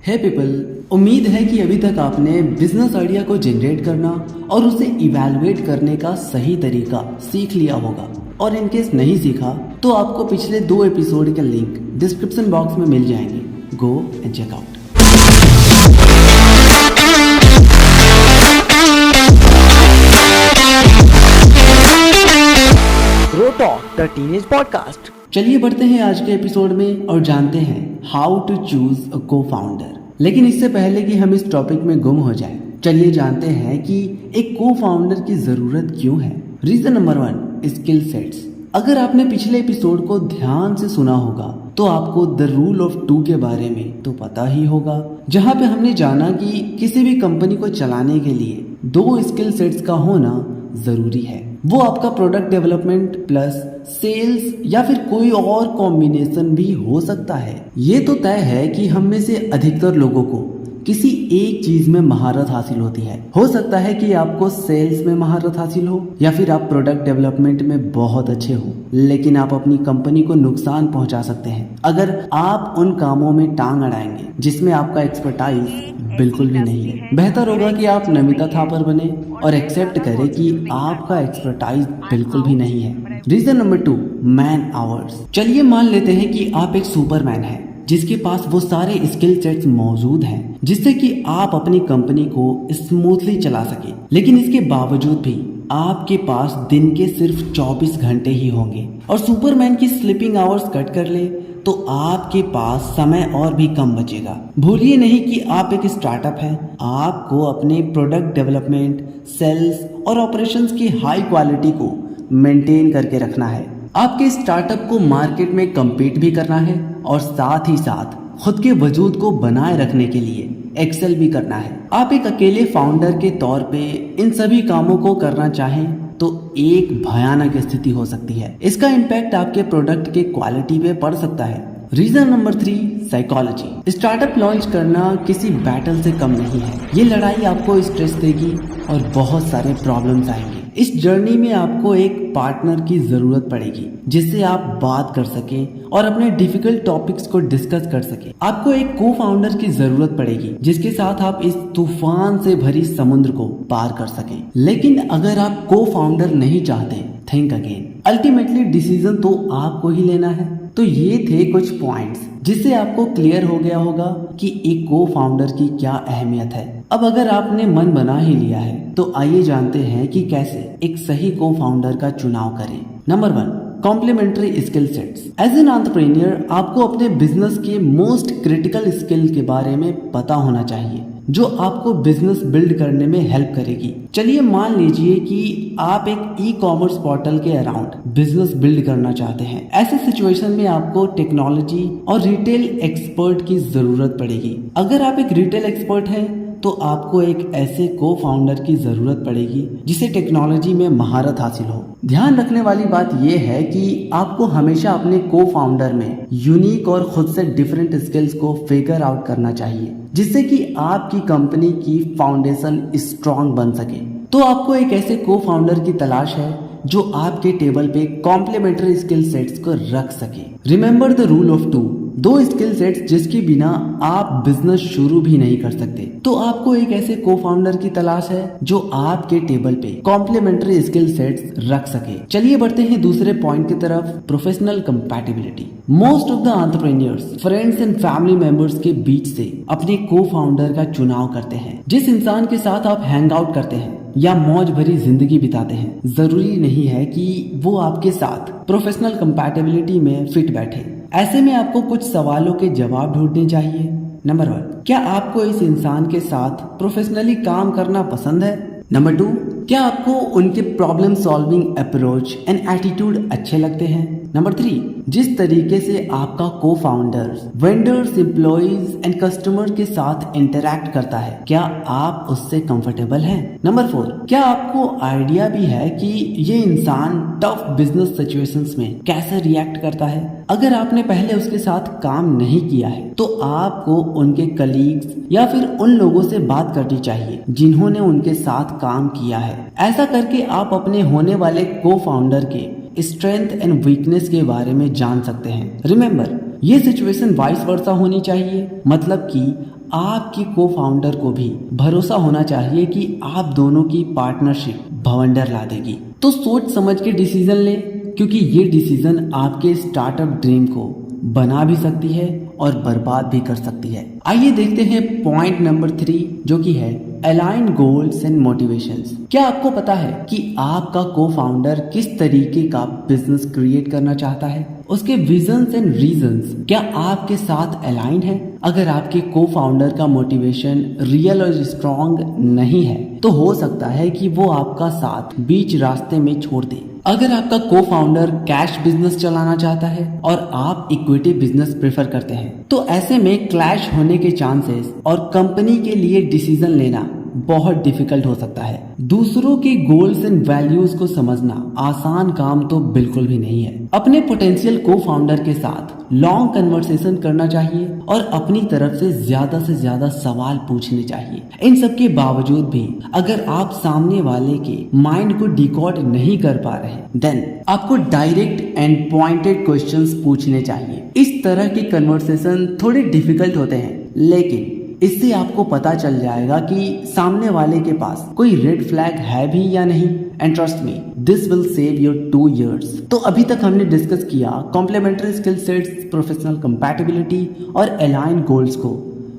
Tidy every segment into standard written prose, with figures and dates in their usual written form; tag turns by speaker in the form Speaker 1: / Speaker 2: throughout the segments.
Speaker 1: हे people, उम्मीद है कि अभी तक आपने बिजनेस आइडिया को जनरेट करना और उसे इवैल्यूएट करने का सही तरीका सीख लिया होगा। और इनकेस नहीं सीखा तो आपको पिछले 2 एपिसोड के लिंक डिस्क्रिप्शन बॉक्स में मिल जाएंगे। Go and check out.
Speaker 2: रोटॉक द टीनेज पॉडकास्ट।
Speaker 1: चलिए बढ़ते हैं आज के एपिसोड में और जानते हैं how to choose a co founder. लेकिन इससे पहले कि हम इस टॉपिक में गुम हो जाएं, चलिए जानते हैं कि एक को फाउंडर की जरूरत क्यों है। Reason number 1, skill sets. अगर आपने पिछले एपिसोड को ध्यान से सुना होगा तो आपको द रूल ऑफ 2 के बारे में तो पता ही होगा, जहाँ पे हमने जाना कि किसी भी कंपनी को चलाने के लिए 2 स्किल सेट्स का होना जरूरी है। वो आपका प्रोडक्ट डेवलपमेंट प्लस सेल्स या फिर कोई और कॉम्बिनेशन भी हो सकता है। ये तो तय है कि हम में से अधिकतर लोगों को किसी एक चीज में महारत हासिल होती है। हो सकता है कि आपको सेल्स में महारत हासिल हो या फिर आप प्रोडक्ट डेवलपमेंट में बहुत अच्छे हो, लेकिन आप अपनी कंपनी को नुकसान पहुंचा सकते हैं अगर आप उन कामों में टांग अड़ाएंगे जिसमें आपका एक्सपर्टाइज बिल्कुल भी नहीं है। बेहतर होगा कि आप नमिता थापर बने और एक्सेप्ट करें कि आपका एक्सपर्टाइज बिल्कुल भी नहीं है। Reason number 2, man hours. चलिए मान लेते हैं कि आप एक सुपरमैन हैं जिसके पास वो सारे स्किल सेट्स मौजूद हैं जिससे कि आप अपनी कंपनी को स्मूथली चला सके, लेकिन इसके बावजूद भी आपके पास दिन के सिर्फ 24 घंटे ही होंगे और सुपरमैन की स्लीपिंग आवर्स कट कर ले तो आपके पास समय और भी कम बचेगा। भूलिए नहीं कि आप एक स्टार्टअप हैं। आपको अपने प्रोडक्ट डेवलपमेंट, सेल्स और ऑपरेशंस की हाई क्वालिटी को मेंटेन करके रखना है। आपके स्टार्टअप को मार्केट में कम्पीट भी करना है और साथ ही साथ खुद के वजूद को बनाए रखने के लिए एक्सेल भी करना है। आप एक अकेले फाउंडर के तौर पे इन सभी कामों को करना चाहें तो एक भयानक स्थिति हो सकती है। इसका इम्पैक्ट आपके प्रोडक्ट के क्वालिटी पे पड़ सकता है। Reason number 3, psychology. Startup launch करना किसी बैटल से कम नहीं है। ये लड़ाई आपको स्ट्रेस देगी और बहुत सारे प्रॉब्लम्स आएंगे। इस जर्नी में आपको एक पार्टनर की जरूरत पड़ेगी जिससे आप बात कर सकें और अपने डिफिकल्ट टॉपिक्स को डिस्कस कर सकें। आपको एक को फाउंडर की जरूरत पड़ेगी जिसके साथ आप इस तूफान से भरी समुद्र को पार कर सकें। लेकिन अगर आप को फाउंडर नहीं चाहते, थिंक अगेन। अल्टीमेटली डिसीजन तो आपको ही लेना है। तो ये थे कुछ पॉइंट्स जिससे आपको क्लियर हो गया होगा कि एक को फाउंडर की क्या अहमियत है। अब अगर आपने मन बना ही लिया है तो आइए जानते हैं कि कैसे एक सही को फाउंडर का चुनाव करें। Number 1, complementary skill sets. As an entrepreneur आपको अपने बिजनेस के मोस्ट क्रिटिकल स्किल के बारे में पता होना चाहिए जो आपको बिजनेस बिल्ड करने में हेल्प करेगी। चलिए मान लीजिए कि आप एक ई-कॉमर्स पोर्टल के अराउंड बिजनेस बिल्ड करना चाहते हैं। ऐसे सिचुएशन में आपको टेक्नोलॉजी और रिटेल एक्सपर्ट की जरूरत पड़ेगी। अगर आप एक रिटेल एक्सपर्ट हैं तो आपको एक ऐसे को फाउंडर की जरूरत पड़ेगी जिसे टेक्नोलॉजी में महारत हासिल हो। ध्यान रखने वाली बात यह है कि आपको हमेशा अपने को फाउंडर में यूनिक और खुद से डिफरेंट स्किल्स को फिगर आउट करना चाहिए जिससे कि आपकी कंपनी की फाउंडेशन स्ट्रांग बन सके। तो आपको एक ऐसे को फाउंडर की तलाश है जो आपके टेबल पे कॉम्प्लीमेंट्री स्किल सेट्स को रख सके। Remember the rule of 2 skill sets जिसके बिना आप बिजनेस शुरू भी नहीं कर सकते। तो आपको एक ऐसे को फाउंडर की तलाश है जो आपके टेबल पे कॉम्प्लीमेंट्री स्किल सेट्स रख सके। चलिए बढ़ते हैं दूसरे पॉइंट की तरफ, professional compatibility. Most of the entrepreneurs friends and family members के बीच से अपने को फाउंडर का चुनाव करते हैं। जिस इंसान के साथ आप हैंग आउट करते हैं या मौज भरी जिंदगी बिताते हैं, जरूरी नहीं है कि वो आपके साथ प्रोफेशनल कंपैटिबिलिटी में फिट बैठे। ऐसे में आपको कुछ सवालों के जवाब ढूंढने चाहिए। नंबर 1, क्या आपको इस इंसान के साथ प्रोफेशनली काम करना पसंद है? नंबर 2, क्या आपको उनके problem solving approach and attitude अच्छे लगते हैं? नंबर 3, जिस तरीके से आपका को founder vendors, employees and customer के साथ इंटरैक्ट करता है, क्या आप उससे कंफर्टेबल हैं? नंबर 4, क्या आपको आइडिया भी है कि ये इंसान टफ बिजनेस सिचुएशंस में कैसे रिएक्ट करता है? अगर आपने पहले उसके साथ काम नहीं किया है तो आपको उनके कलीग्स या फिर उन लोगों से बात करनी चाहिए जिन्होंने उनके साथ काम किया है। ऐसा करके आप अपने होने वाले को फाउंडर के स्ट्रेंथ एंड वीकनेस के बारे में जान सकते हैं। रिमेंबर, ये सिचुएशन वाइस वर्सा होनी चाहिए, मतलब कि आपके को फाउंडर को भी भरोसा होना चाहिए कि आप दोनों की पार्टनरशिप भवंडर ला देगी। तो सोच समझ के डिसीजन ले, क्योंकि ये डिसीजन आपके स्टार्टअप ड्रीम को बना भी सकती है और बर्बाद भी कर सकती है। आइए देखते हैं पॉइंट नंबर 3, जो कि है अलाइन गोल्स एंड मोटिवेशंस। क्या आपको पता है कि आपका को फाउंडर किस तरीके का बिजनेस क्रिएट करना चाहता है? उसके विजन्स एंड रीजंस क्या आपके साथ अलाइन है? अगर आपके को फाउंडर का मोटिवेशन रियल और स्ट्रॉन्ग नहीं है तो हो सकता है कि वो आपका साथ बीच रास्ते में छोड़ दे। अगर आपका को फाउंडर कैश बिजनेस चलाना चाहता है और आप इक्विटी बिजनेस प्रेफर करते हैं, तो ऐसे में क्लैश होने के चांसेस और कंपनी के लिए डिसीजन लेना बहुत डिफिकल्ट हो सकता है। दूसरों के गोल्स एंड वैल्यूज को समझना आसान काम तो बिल्कुल भी नहीं है। अपने पोटेंशियल को फाउंडर के साथ लॉन्ग कन्वर्सेशन करना चाहिए और अपनी तरफ से ज्यादा सवाल पूछने चाहिए। इन सब के बावजूद भी अगर आप सामने वाले के माइंड को डिकोड नहीं कर पा रहे, देन आपको डायरेक्ट एंड पॉइंटेड क्वेश्चंस पूछने चाहिए। इस तरह के कन्वर्सेशन थोड़े डिफिकल्ट होते हैं, लेकिन इससे आपको पता चल जाएगा कि सामने वाले के पास कोई रेड फ्लैग है भी या नहीं। And trust me, this will save your 2 years। तो अभी तक हमने डिस्कस किया complementary skill sets, professional compatibility और अलाइन गोल्स को।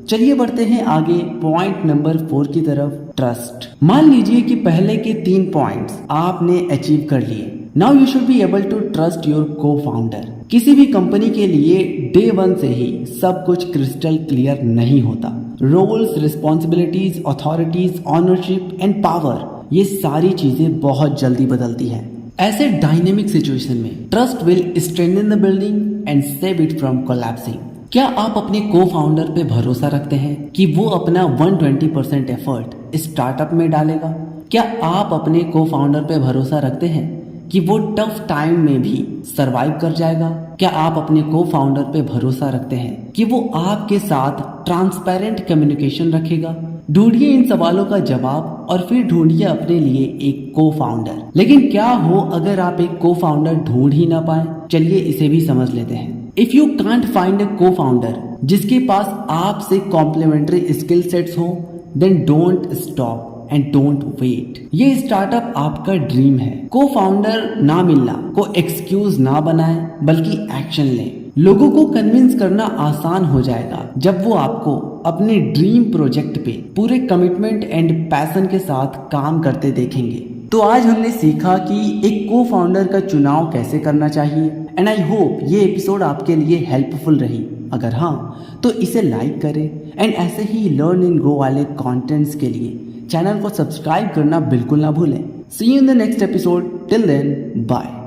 Speaker 1: चलिए बढ़ते हैं आगे पॉइंट नंबर 4 की तरफ, ट्रस्ट। मान लीजिए कि पहले के 3 पॉइंट्स आपने अचीव कर लिए। Now you should be able to trust your co founder. किसी भी कंपनी के लिए डे 1 से ही सब कुछ क्रिस्टल क्लियर नहीं होता। Roles, responsibilities, authorities, ownership and power, ये सारी चीजें बहुत जल्दी बदलती हैं। ऐसे डायनेमिक सिचुएशन में trust will strengthen the building and save it from collapsing. क्या आप अपने को फाउंडर पे भरोसा रखते हैं कि वो अपना 120% एफर्ट स्टार्टअप में डालेगा? क्या आप अपने को फाउंडर पे भरोसा रखते हैं कि वो टफ टाइम में भी सरवाइव कर जाएगा? क्या आप अपने को फाउंडर पे भरोसा रखते हैं कि वो आपके साथ ट्रांसपेरेंट कम्युनिकेशन रखेगा? ढूंढिए इन सवालों का जवाब और फिर ढूंढिए अपने लिए एक को फाउंडर। लेकिन क्या हो अगर आप एक को फाउंडर ढूंढ ही ना पाए? चलिए इसे भी समझ लेते हैं। If you can't find a co founder जिसके पास आपसे कॉम्प्लीमेंट्री स्किल सेट्स हो, then don't stop and don't wait. ये स्टार्टअप आपका ड्रीम है। को फाउंडर ना मिलना को एक्सक्यूज ना बनाए, बल्कि एक्शन ले। लोगों को कन्विंस करना आसान हो जाएगा जब वो आपको अपने ड्रीम प्रोजेक्ट पे पूरे कमिटमेंट एंड पैशन के साथ काम करते देखेंगे। तो आज हमने सीखा कि एक को फाउंडर का चुनाव कैसे करना चाहिए। एंड आई होप ये एपिसोड आपके लिए हेल्पफुल रही। अगर हाँ तो इसे लाइक करें एंड ऐसे ही लर्न एंड ग्रो वाले कंटेंट्स के लिए चैनल को सब्सक्राइब करना बिल्कुल ना भूलें। See you in the next episode. Till then, bye.